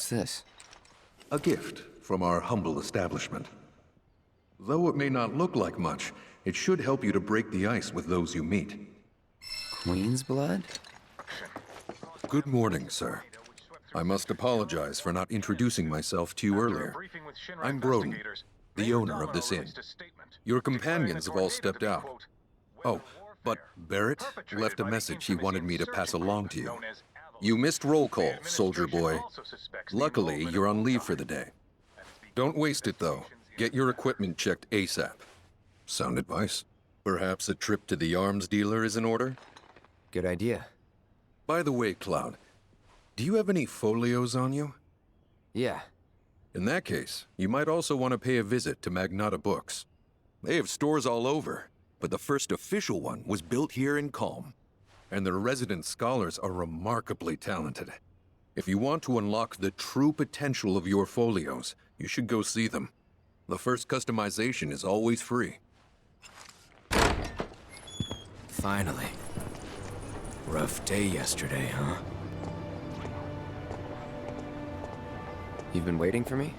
What's this? A gift from our humble establishment. Though it may not look like much, it should help you to break the ice with those you meet. Queen's blood? Good morning, sir. I must apologize for not introducing myself to you earlier. I'm Broden, the owner of this inn. Your companions have all stepped out. Oh, but Barrett left a message he wanted me to pass along to you. You missed roll call, soldier boy. Luckily, you're on leave for the day. Don't waste it, though. Get your equipment checked ASAP. Sound advice? Perhaps a trip to the arms dealer is in order? Good idea. By the way, Cloud, do you have any folios on you? Yeah. In that case, you might also want to pay a visit to Magnata Books. They have stores all over, but the first official one was built here in Kalm. And their resident scholars are remarkably talented. If you want to unlock the true potential of your folios, you should go see them. The first customization is always free. Finally. Rough day yesterday, huh? You've been waiting for me?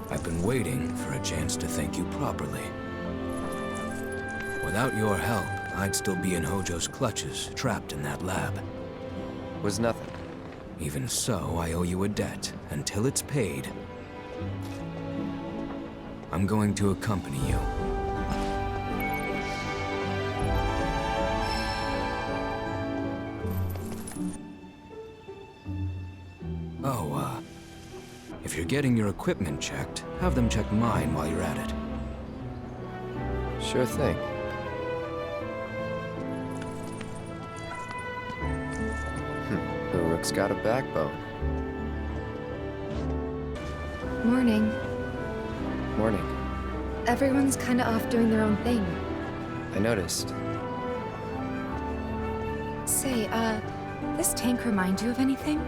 I've been waiting for a chance to thank you properly. Without your help, I'd still be in Hojo's clutches, trapped in that lab. Was nothing. Even so, I owe you a debt, until it's paid. I'm going to accompany you. If you're getting your equipment checked, have them check mine while you're at it. Sure thing. The rook's got a backbone. Morning. Morning. Everyone's kinda off doing their own thing. I noticed. Say, this tank remind you of anything?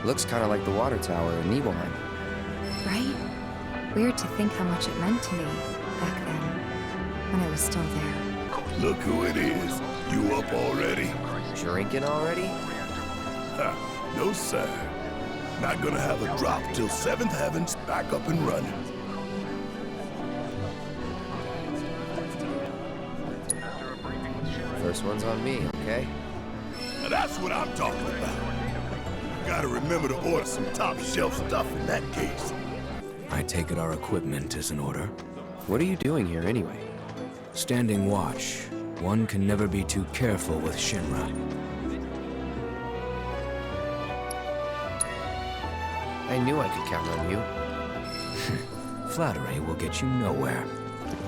Looks kind of like the water tower in Nibelheim. Right? Weird to think how much it meant to me back then, when I was still there. Look who it is. You up already? Drinking already? Ha, no sir. Not gonna have a drop till 7th Heaven's back up and running. First one's on me, okay? Now that's what I'm talking about. Gotta remember to order some top-shelf stuff in that case. I take it our equipment is in order. What are you doing here anyway? Standing watch. One can never be too careful with Shinra. I knew I could count on you. Flattery will get you nowhere.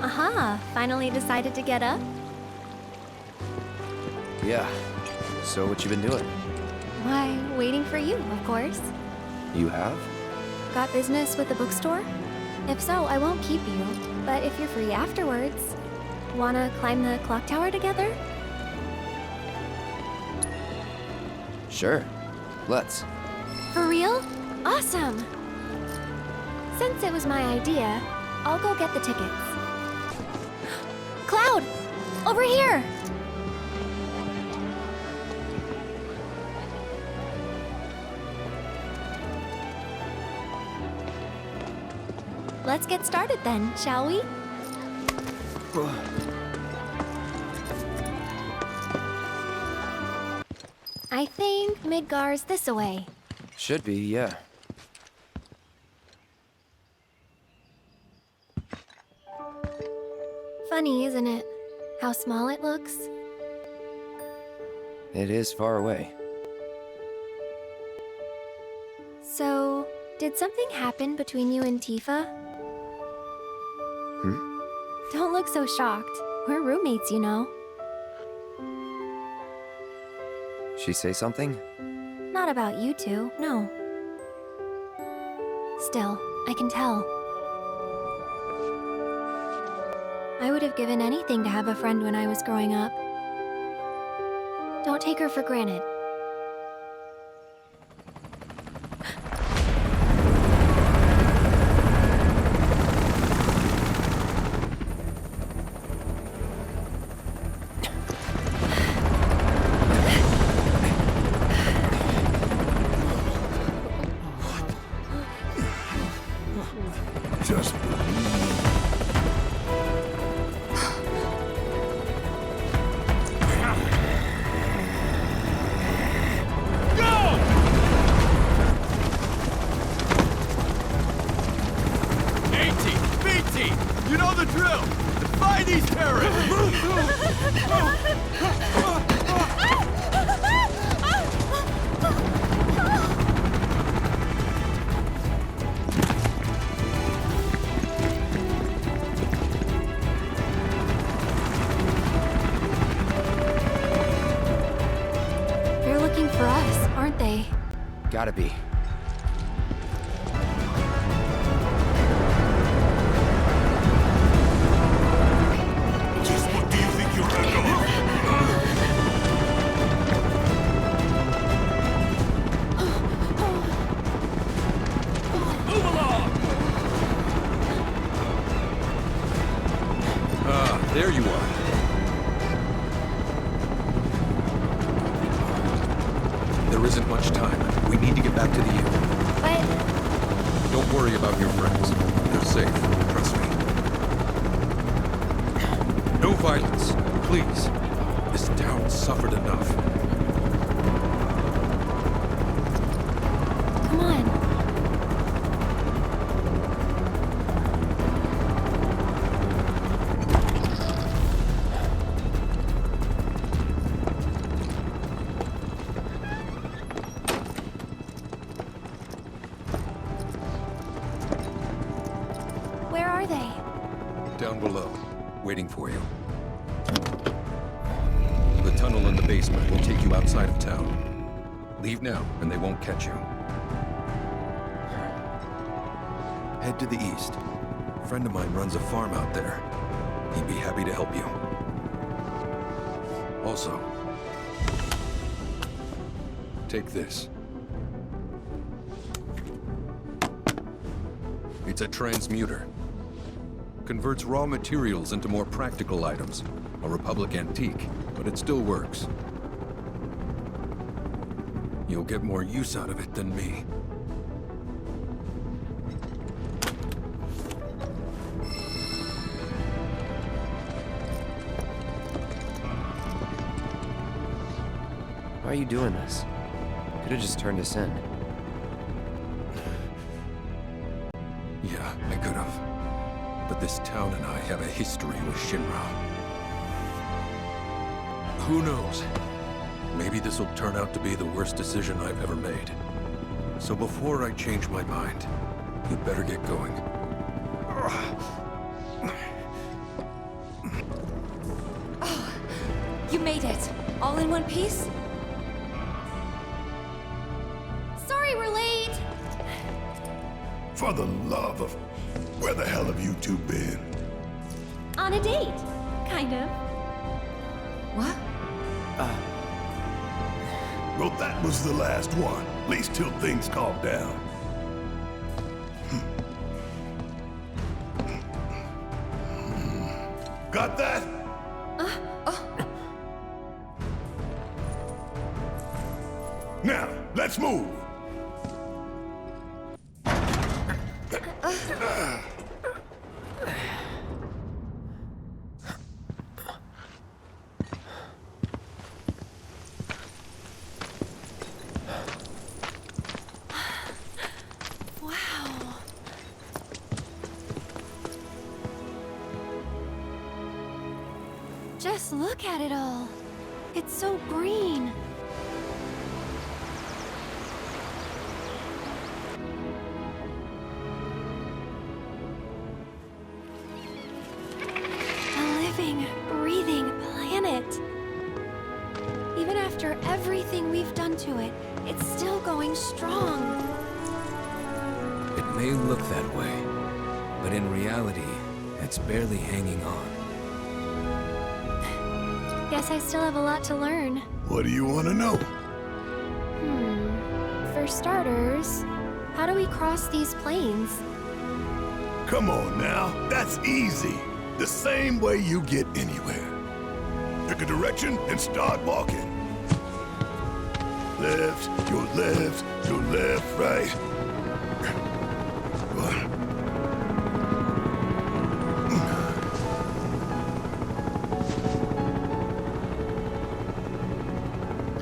Aha! Finally decided to get up? Yeah. So what you been doing? Why, waiting for you, of course. You have? Got business with the bookstore? If so, I won't keep you. But if you're free afterwards, wanna climb the clock tower together? Sure. Let's. For real? Awesome! Since it was my idea, I'll go get the tickets. Cloud! Over here! Let's get started then, shall we? I think Midgar's this away. Should be, yeah. Funny, isn't it? How small it looks? It is far away. So, did something happen between you and Tifa? Don't look so shocked. We're roommates, you know. She say something? Not about you two, no. Still, I can tell. I would have given anything to have a friend when I was growing up. Don't take her for granted. the drill! Defy these terrorists! They're looking for us, aren't they? Gotta be. Just what do you think you're gonna do? Move along! Ah, there you are. There isn't much time. We need to get back to the inn. But Don't worry about your friends. They're safe. Trust me. No violence, please. This town suffered enough. come on. Where are they? Down below, waiting for you. The tunnel in the basement will take you outside of town. Leave now, and they won't catch you. Head to the east. A friend of mine runs a farm out there. He'd be happy to help you. Also, take this. It's a transmuter. Converts raw materials into more practical items. A Republic antique, but it still works. You'll get more use out of it than me. Why are you doing this? Could have just turned us in. Yeah, I could have. But this town and I have a history with Shinra. Who knows? Maybe this'll turn out to be the worst decision I've ever made. So before I change my mind, you'd better get going. You made it. All in one piece? Sorry we're late. For the love of... Where the hell have you two been? On a date, kind of. What? Well, that was the last one. At least till things calm down. Got that? Now, let's move. Wow. Just look at it all. It's so green. A living, breathing planet. Even after everything we've done to it, it's still going strong. It may look that way, but in reality, it's barely hanging on. Guess I still have a lot to learn. What do you want to know? For starters, how do we cross these plains? Come on now, that's easy. The same way you get anywhere. Pick a direction and start walking. Left, your left, right.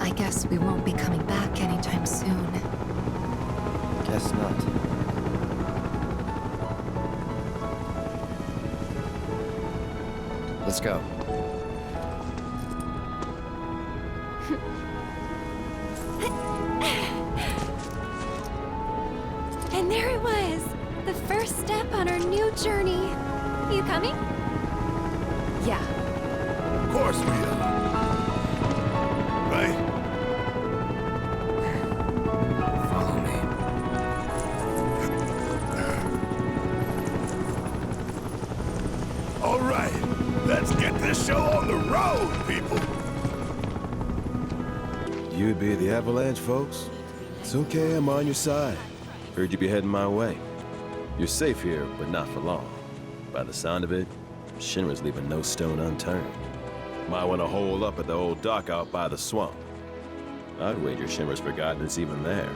I guess we won't be coming back anytime soon. Guess not. Let's go. And there it was, the first step on our new journey. You coming? Yeah. Of course we are. Right? Follow me. All right, let's get this show on the road, people. You'd be the Avalanche, folks? It's okay, I'm on your side. Heard you'd be heading my way. You're safe here, but not for long. By the sound of it, Shinra's leaving no stone unturned. Might want to hole up at the old dock out by the swamp. I'd wager Shinra's forgotten it's even there.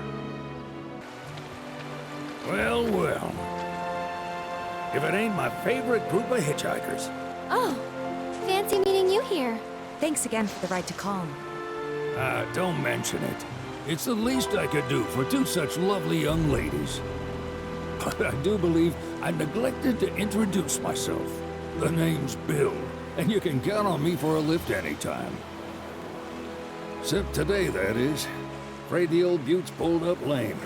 Well, well. If it ain't my favorite group of hitchhikers. Oh, fancy meeting you here. Thanks again for the ride to Kalm. Don't mention it. It's the least I could do for two such lovely young ladies. But I do believe I neglected to introduce myself. The name's Bill, and you can count on me for a lift anytime. Except today, that is. Afraid the old buttes pulled up lame.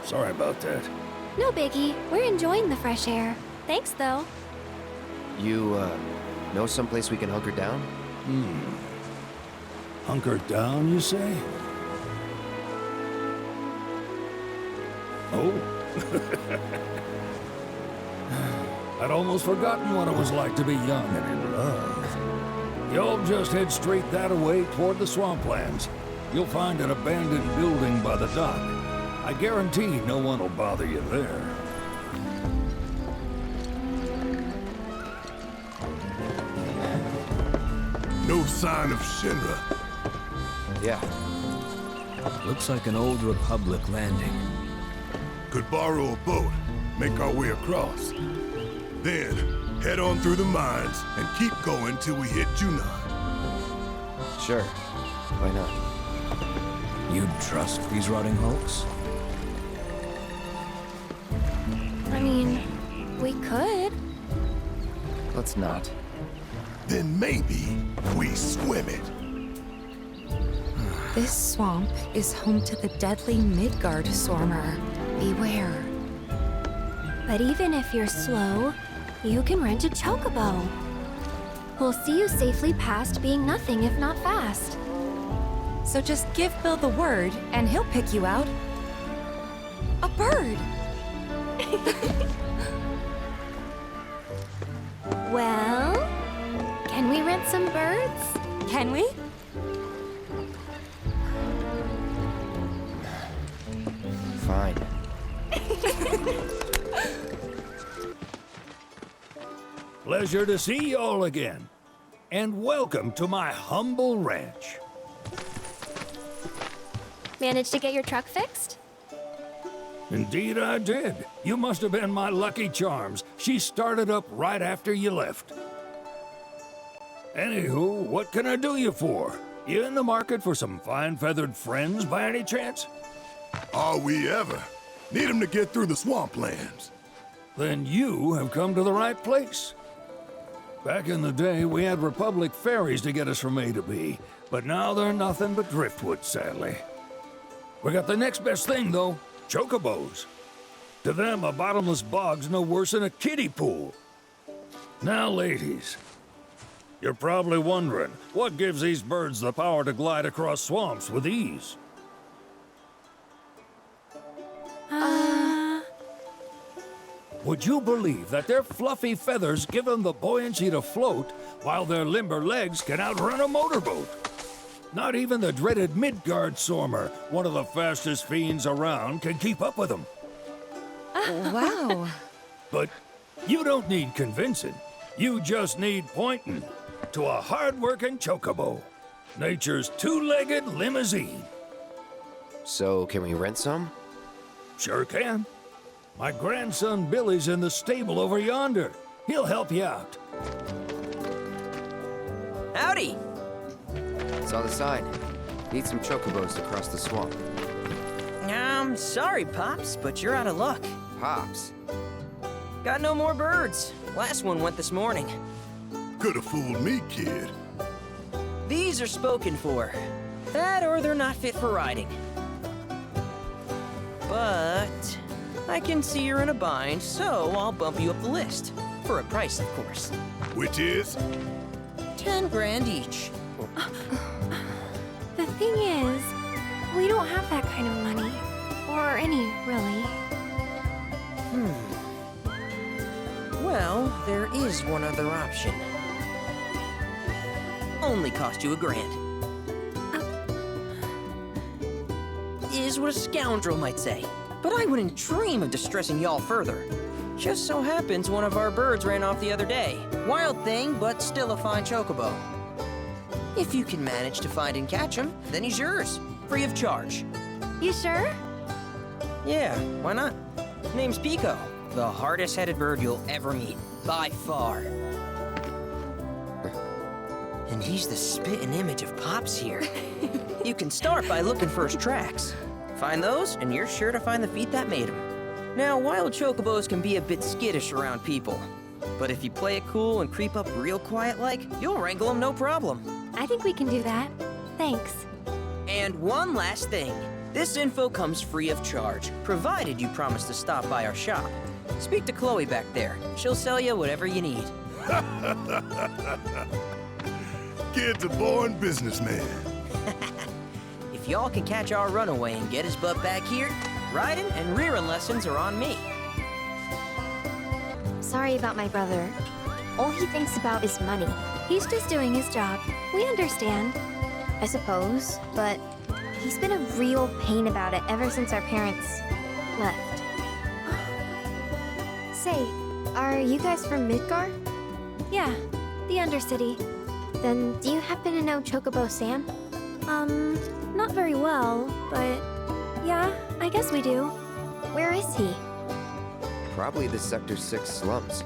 Sorry about that. No biggie, we're enjoying the fresh air. Thanks, though. You, know someplace we can hunker down? Hunker down, you say? Oh? I'd almost forgotten what it was like to be young and in love. Y'all just head straight that way toward the swamplands. You'll find an abandoned building by the dock. I guarantee no one will bother you there. No sign of Shinra. Yeah. Looks like an old Republic landing. Could borrow a boat, make our way across. Then, head on through the mines and keep going till we hit Junon. Sure. Why not? You'd trust these rotting hulks? I mean, we could. Let's not. Then maybe we swim it. This swamp is home to the deadly Midgard Swarmer. Beware. But even if you're slow, you can rent a chocobo. We'll see you safely past being nothing if not fast. So just give Bill the word, and he'll pick you out. A bird! Well, can we rent some birds? Can we? Fine. Pleasure to see y'all again. And welcome to my humble ranch. Managed to get your truck fixed? Indeed I did. You must have been my lucky charms. She started up right after you left. Anywho, what can I do you for? You in the market for some fine-feathered friends by any chance? Are we ever? Need 'em to get through the swamplands. Then you have come to the right place. Back in the day, we had Republic ferries to get us from A to B, but now they're nothing but driftwood, sadly. We got the next best thing, though, chocobos. To them, a bottomless bog's no worse than a kiddie pool. Now, ladies, you're probably wondering, what gives these birds the power to glide across swamps with ease? Would you believe that their fluffy feathers give them the buoyancy to float, while their limber legs can outrun a motorboat? Not even the dreaded Midgard Swarmer, one of the fastest fiends around, can keep up with them. Wow. But you don't need convincing. You just need pointing to a hard-working chocobo. Nature's two-legged limousine. So, can we rent some? Sure can. My grandson Billy's in the stable over yonder. He'll help you out. Howdy! Saw the sign. Need some chocobos to cross the swamp. I'm sorry, Pops, but you're out of luck. Pops. Got no more birds. Last one went this morning. Could have fooled me, kid. These are spoken for. That or they're not fit for riding. But I can see you're in a bind, so I'll bump you up the list. For a price, of course. Which is? 10 grand each. The thing is, we don't have that kind of money. Or any, really. Well, there is one other option. Only cost you $1,000. Is what a scoundrel might say. But I wouldn't dream of distressing y'all further. Just so happens one of our birds ran off the other day. Wild thing, but still a fine chocobo. If you can manage to find and catch him, then he's yours. Free of charge. You sure? Yeah, why not? Name's Pico. The hardest-headed bird you'll ever meet. By far. And he's the spitting image of Pops here. You can start by looking for his tracks. Find those, and you're sure to find the feet that made him. Now, wild chocobos can be a bit skittish around people. But if you play it cool and creep up real quiet-like, you'll wrangle them no problem. I think we can do that. Thanks. And one last thing. This info comes free of charge, provided you promise to stop by our shop. Speak to Chloe back there. She'll sell you whatever you need. Kid's a born businessman. If y'all can catch our runaway and get his butt back here, riding and rearing lessons are on me. Sorry about my brother. All he thinks about is money. He's just doing his job. We understand. I suppose, but he's been a real pain about it ever since our parents left. Say, are you guys from Midgar? Yeah, the Undercity. Then do you happen to know Chocobo Sam? Not very well, but yeah, I guess we do. Where is he? Probably the Sector 6 slums.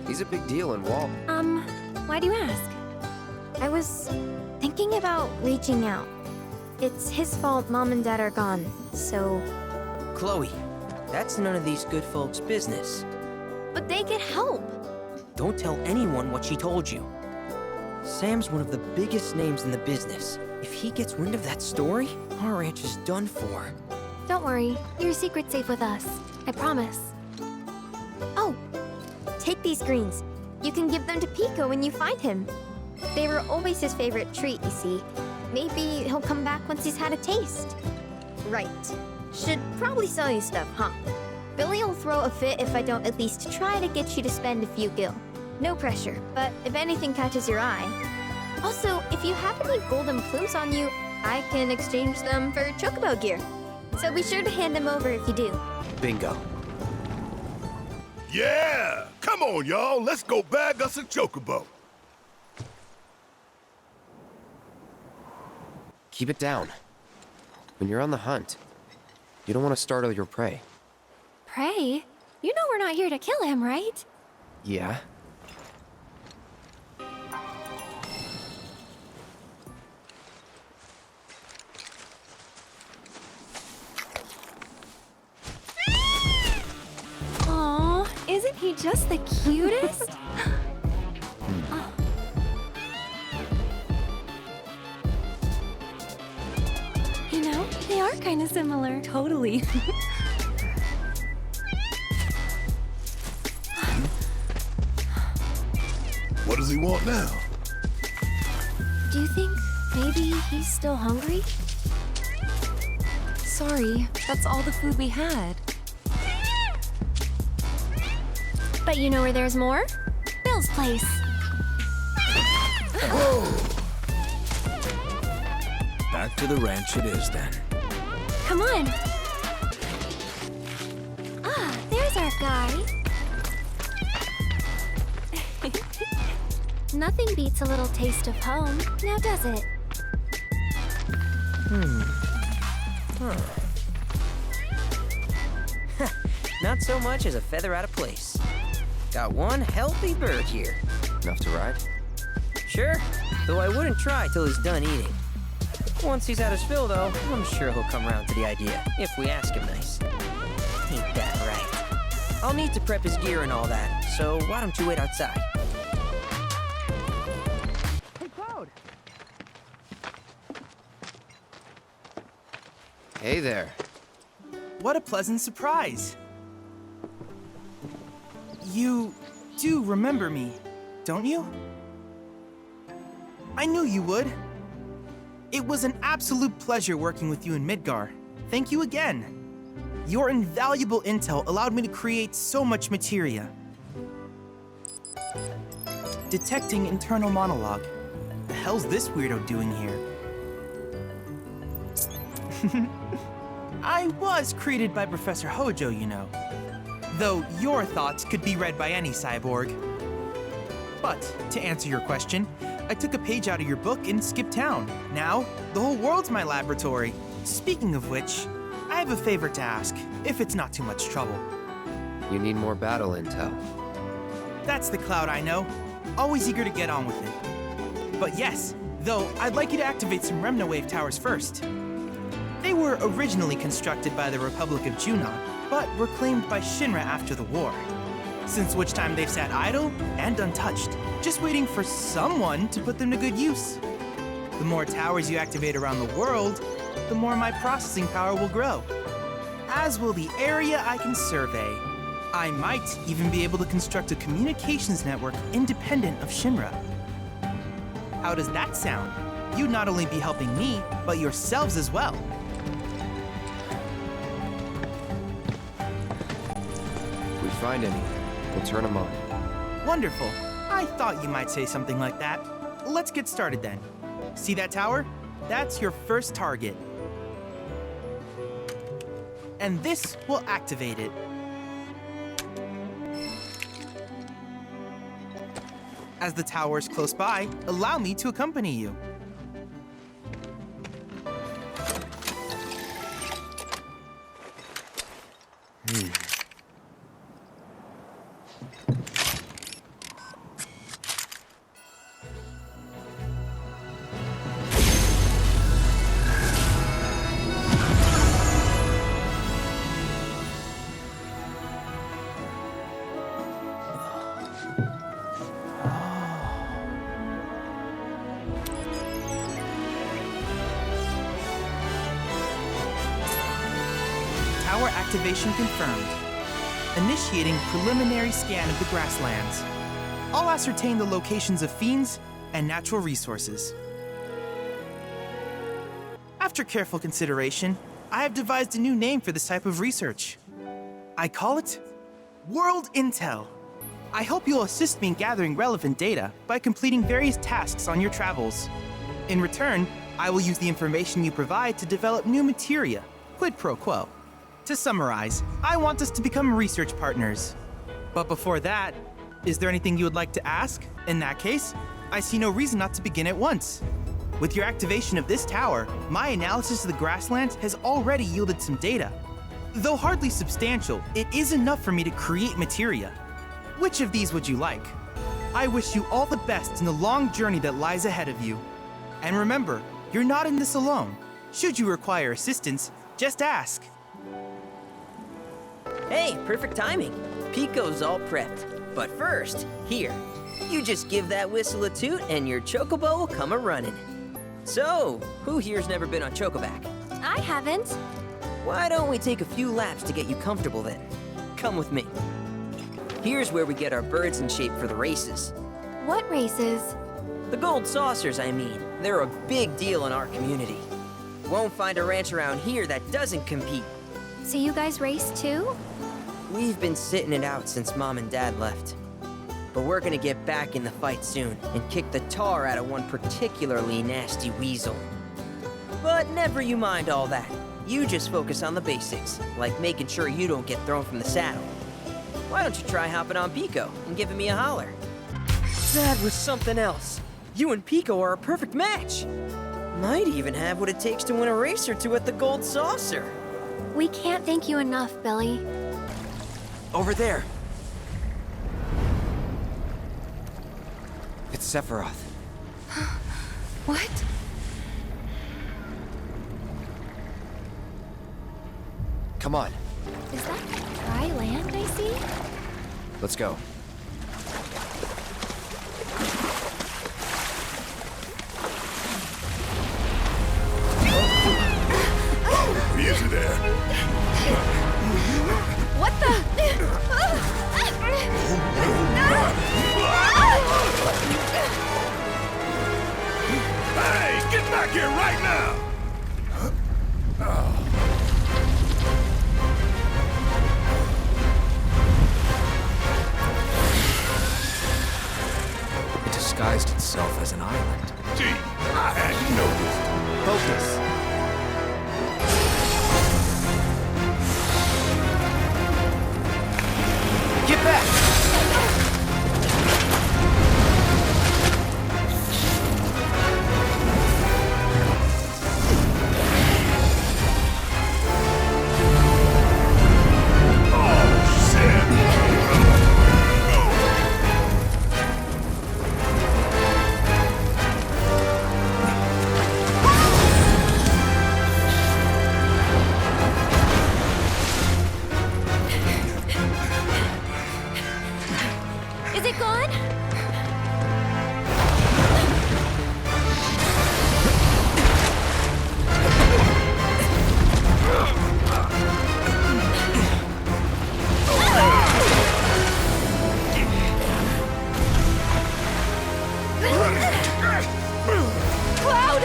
He's a big deal in Wall. Why do you ask? I was thinking about reaching out. It's his fault Mom and Dad are gone, so... Chloe, that's none of these good folks' business. But they get help! Don't tell anyone what she told you. Sam's one of the biggest names in the business. If he gets wind of that story, our ranch is done for. Don't worry, your secret's safe with us. I promise. Oh! Take these greens. You can give them to Pico when you find him. They were always his favorite treat, you see. Maybe he'll come back once he's had a taste. Right. Should probably sell you stuff, huh? Billy'll throw a fit if I don't at least try to get you to spend a few gil. No pressure, but if anything catches your eye. Also, if you have any golden plumes on you, I can exchange them for chocobo gear. So be sure to hand them over if you do. Bingo. Yeah! Come on, y'all. Let's go bag us a chocobo. Keep it down. When you're on the hunt, you don't want to startle your prey. Prey? You know we're not here to kill him, right? Yeah? Aw, isn't he just the cutest? You know, they are kind of similar. Totally. What does he want now? Do you think maybe he's still hungry? Sorry, that's all the food we had. But you know where there's more? Bill's place. Back to the ranch it is then. Come on. Ah, there's our guy. Nothing beats a little taste of home, now does it? Not so much as a feather out of place. Got one healthy bird here. Enough to ride? Sure, though I wouldn't try till he's done eating. Once he's had his fill, though, I'm sure he'll come around to the idea, if we ask him nice. Ain't that right? I'll need to prep his gear and all that, so why don't you wait outside? Hey there. What a pleasant surprise. You do remember me, don't you? I knew you would. It was an absolute pleasure working with you in Midgar. Thank you again. Your invaluable intel allowed me to create so much materia. Detecting internal monologue. The hell's this weirdo doing here? I was created by Professor Hojo, you know. Though your thoughts could be read by any cyborg. But, to answer your question, I took a page out of your book and skipped town. Now, the whole world's my laboratory. Speaking of which, I have a favor to ask, if it's not too much trouble. You need more battle intel. That's the Cloud I know. Always eager to get on with it. But yes, though I'd like you to activate some Remnawave towers first. They were originally constructed by the Republic of Junon, but were claimed by Shinra after the war. Since which time they've sat idle and untouched, just waiting for someone to put them to good use. The more towers you activate around the world, the more my processing power will grow. As will the area I can survey. I might even be able to construct a communications network independent of Shinra. How does that sound? You'd not only be helping me, but yourselves as well. If we find any, we'll turn them on. Wonderful. I thought you might say something like that. Let's get started then. See that tower? That's your first target. And this will activate it. As the tower is close by, allow me to accompany you. Tower activation confirmed. Initiating preliminary scan of the Grasslands. I'll ascertain the locations of fiends and natural resources. After careful consideration, I have devised a new name for this type of research. I call it World Intel. I hope you'll assist me in gathering relevant data by completing various tasks on your travels. In return, I will use the information you provide to develop new materia, quid pro quo. To summarize, I want us to become research partners. But before that, is there anything you would like to ask? In that case, I see no reason not to begin at once. With your activation of this tower, my analysis of the Grasslands has already yielded some data. Though hardly substantial, it is enough for me to create materia. Which of these would you like? I wish you all the best in the long journey that lies ahead of you. And remember, you're not in this alone. Should you require assistance, just ask. Hey, perfect timing. Pico's all prepped. But first, here, you just give that whistle a toot and your chocobo will come a-running. So, who here's never been on Chocoback? I haven't. Why don't we take a few laps to get you comfortable then? Come with me. Here's where we get our birds in shape for the races. What races? The gold saucers, I mean. They're a big deal in our community. Won't find a ranch around here that doesn't compete. So you guys race too? We've been sitting it out since Mom and Dad left. But we're gonna get back in the fight soon and kick the tar out of one particularly nasty weasel. But never you mind all that. You just focus on the basics, like making sure you don't get thrown from the saddle. Why don't you try hopping on Pico and giving me a holler? That was something else. You and Pico are a perfect match. Might even have what it takes to win a race or two at the Gold Saucer. We can't thank you enough, Billy. Over there. It's Sephiroth. What? Come on, Is that dry land I see? let's go. easy there. What the? Hey, get back here right now! It disguised itself as an island. Gee, I hadn't noticed. Focus. Get back! Is it gone? Cloud!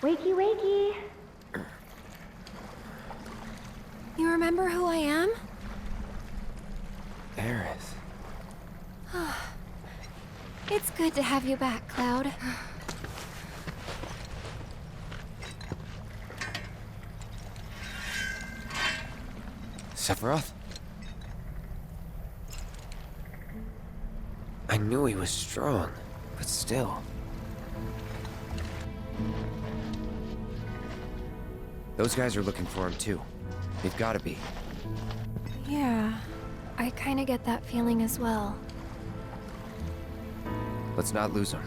Wakey, wakey. You remember who I am? Aerith. It's good to have you back, Cloud. Sephiroth? I knew he was strong, but still. Those guys are looking for him too. They've gotta be. Yeah, I kinda get that feeling as well. Let's not lose him.